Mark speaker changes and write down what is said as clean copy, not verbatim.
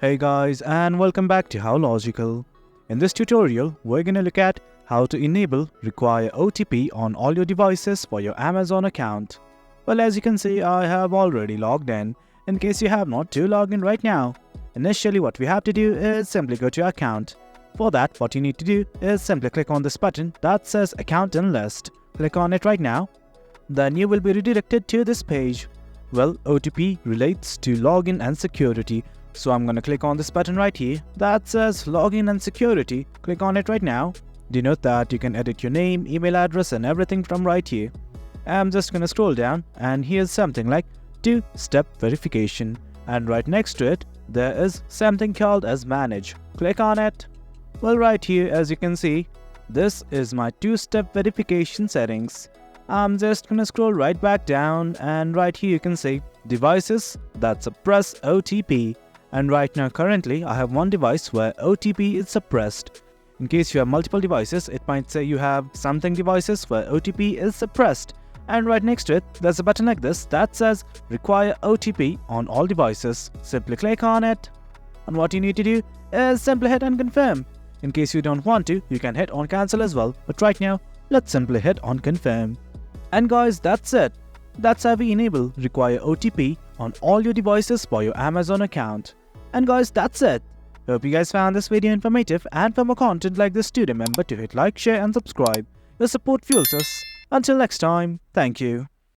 Speaker 1: Hey guys, and welcome back to How Logical. In this tutorial, we're gonna look at how to enable require OTP on all your devices for your Amazon account. Well, as you can see, I have already logged in. In case you have not, do log in right now. Initially, what we have to do is simply go to your account. For that, what you need to do is simply click on this button that says Account and List. Click on it right now. Then you will be redirected to this page. Well, OTP relates to login and security. So I'm gonna click on this button right here that says Login and Security. Click on it right now. Do note that you can edit your name, email address and everything from right here. I'm just gonna scroll down and here's something like two-step verification, and right next to it there is something called as Manage. Click on it. Well, right here, as you can see, this is my two-step verification settings. I'm just gonna scroll right back down and right here you can see devices that suppress OTP. And right now currently I have one device where OTP is suppressed. In case you have multiple devices, it might say you have something devices where OTP is suppressed. And right next to it, there's a button like this that says Require OTP on all devices. Simply click on it. And what you need to do is simply hit on confirm. In case you don't want to, you can hit on cancel as well. But right now, let's simply hit on confirm. And guys, that's it. That's how we enable Require OTP on all your devices for your Amazon account. And guys, that's it. Hope you guys found this video informative, and for more content like this, do remember to hit like, share and subscribe. Your support fuels us. Until next time, thank you.